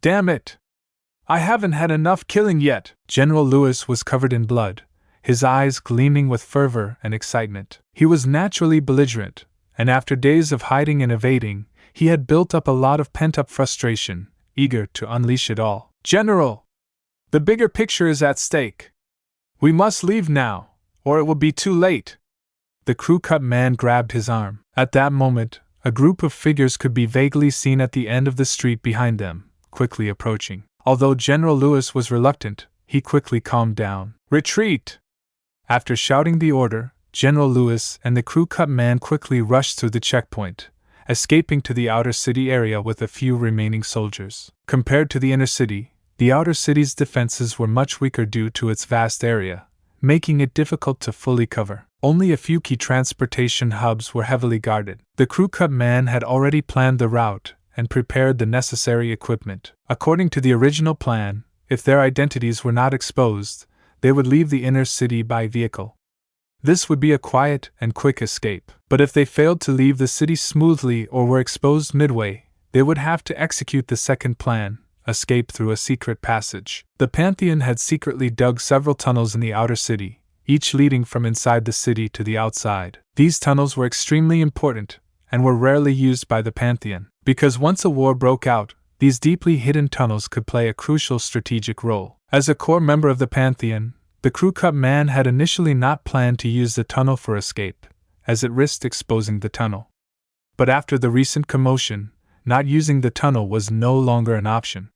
Damn it! I haven't had enough killing yet! General Lewis was covered in blood, his eyes gleaming with fervor and excitement. He was naturally belligerent, and after days of hiding and evading, he had built up a lot of pent-up frustration, eager to unleash it all. General! The bigger picture is at stake. We must leave now, or it will be too late. The crew-cut man grabbed his arm. At that moment, a group of figures could be vaguely seen at the end of the street behind them, quickly approaching. Although General Lewis was reluctant, he quickly calmed down. Retreat! After shouting the order, General Lewis and the crew-cut man quickly rushed through the checkpoint, escaping to the outer city area with a few remaining soldiers. Compared to the inner city, the outer city's defenses were much weaker due to its vast area, making it difficult to fully cover. Only a few key transportation hubs were heavily guarded. The crew-cut man had already planned the route and prepared the necessary equipment. According to the original plan, if their identities were not exposed, they would leave the inner city by vehicle. This would be a quiet and quick escape. But if they failed to leave the city smoothly or were exposed midway, they would have to execute the second plan, escape through a secret passage. The Pantheon had secretly dug several tunnels in the outer city, each leading from inside the city to the outside. These tunnels were extremely important and were rarely used by the Pantheon, because once a war broke out, these deeply hidden tunnels could play a crucial strategic role. As a core member of the Pantheon, the crew-cut man had initially not planned to use the tunnel for escape, as it risked exposing the tunnel. But after the recent commotion, not using the tunnel was no longer an option.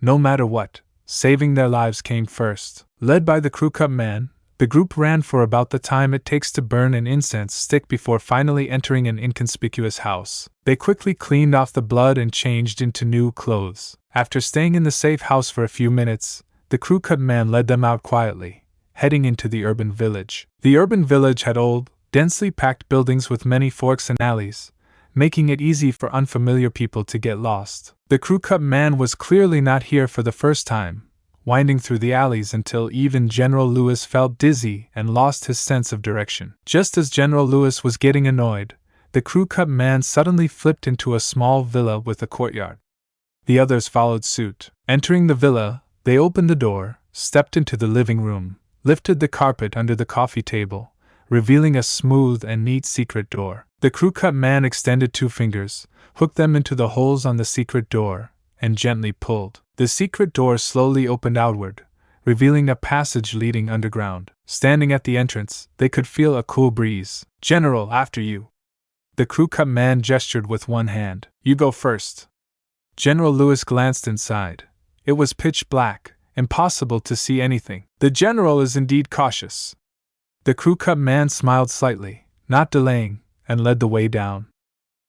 No matter what, saving their lives came first. Led by the crew-cut man, the group ran for about the time it takes to burn an incense stick before finally entering an inconspicuous house. They quickly cleaned off the blood and changed into new clothes. After staying in the safe house for a few minutes, the crew-cut man led them out quietly, heading into the urban village. The urban village had old, densely packed buildings with many forks and alleys, making it easy for unfamiliar people to get lost. The crew-cut man was clearly not here for the first time, winding through the alleys until even General Lewis felt dizzy and lost his sense of direction. Just as General Lewis was getting annoyed, the crew-cut man suddenly flipped into a small villa with a courtyard. The others followed suit. Entering the villa, they opened the door, stepped into the living room, lifted the carpet under the coffee table, revealing a smooth and neat secret door. The crew-cut man extended 2 fingers, hooked them into the holes on the secret door, and gently pulled. The secret door slowly opened outward, revealing a passage leading underground. Standing at the entrance, they could feel a cool breeze. General, after you. The crew-cut man gestured with one hand. You go first. General Lewis glanced inside. It was pitch black, impossible to see anything. The general is indeed cautious. The crew-cut man smiled slightly, not delaying, and led the way down.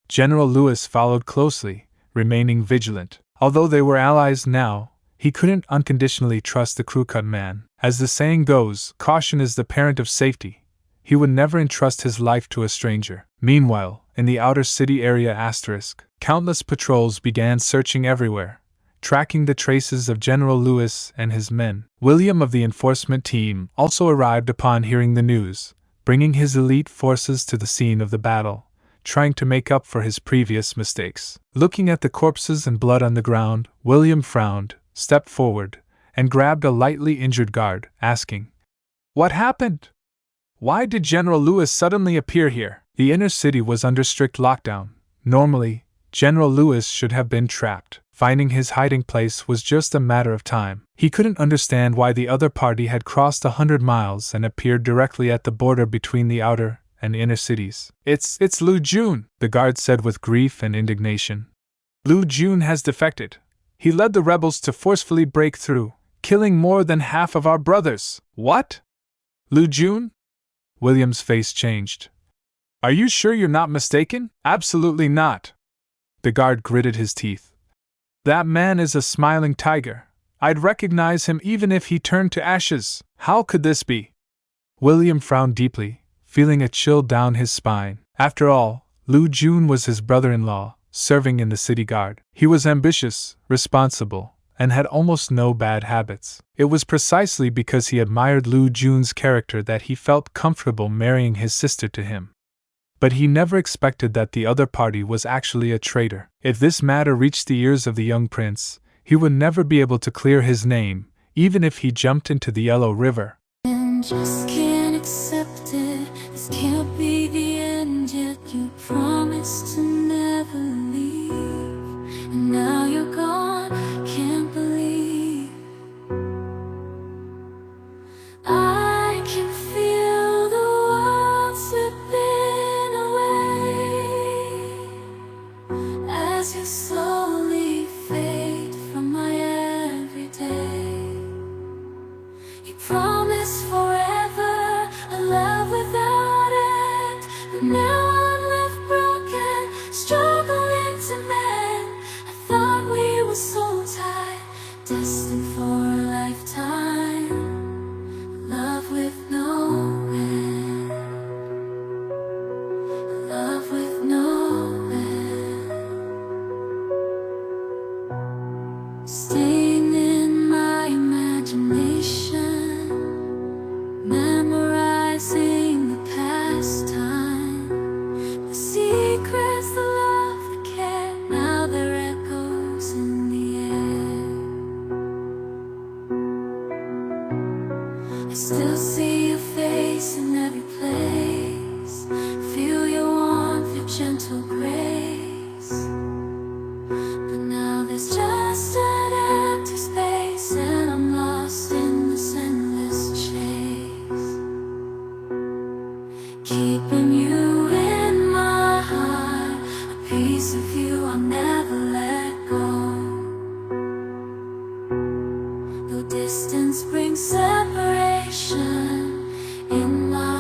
General Lewis followed closely, remaining vigilant. Although they were allies now, he couldn't unconditionally trust the crew-cut man. As the saying goes, caution is the parent of safety. He would never entrust his life to a stranger. Meanwhile, in the outer city area *, countless patrols began searching everywhere, tracking the traces of General Lewis and his men. William of the enforcement team also arrived upon hearing the news, bringing his elite forces to the scene of the battle, trying to make up for his previous mistakes. Looking at the corpses and blood on the ground, William frowned, stepped forward, and grabbed a lightly injured guard, asking, "What happened? Why did General Lewis suddenly appear here?" The inner city was under strict lockdown. Normally, General Lewis should have been trapped. Finding his hiding place was just a matter of time. He couldn't understand why the other party had crossed 100 miles and appeared directly at the border between the outer and inner cities. It's Lu Jun, the guard said with grief and indignation. Lu Jun has defected. He led the rebels to forcefully break through, killing more than half of our brothers. What? Lu Jun? William's face changed. Are you sure you're not mistaken? Absolutely not. The guard gritted his teeth. That man is a smiling tiger. I'd recognize him even if he turned to ashes. How could this be? William frowned deeply, feeling a chill down his spine. After all, Lu Jun was his brother-in-law, serving in the city guard. He was ambitious, responsible, and had almost no bad habits. It was precisely because he admired Lu Jun's character that he felt comfortable marrying his sister to him. But he never expected that the other party was actually a traitor. If this matter reached the ears of the young prince, he would never be able to clear his name, even if he jumped into the Yellow River. And just can't accept it. This can't be the end yet. You promised to never leave, and now you're gone. Can't believe I can feel the world slipping away as you slowly fade from my everyday. You promised forever, a love without end, but now I'm left broken, struggling to mend. I thought we were so tied, destined for a lifetime, love with no end, love with no end. Staying in my imagination, memorizing the past time, the secrets, the love, the care. Now they're echoes in the air. I still see your face in every place, feel your warmth, your gentle grace. But now there's just an empty space, and I'm lost in this endless chase, keeping you in my heart, a piece of you I'll never let go. Though distance brings separation, in my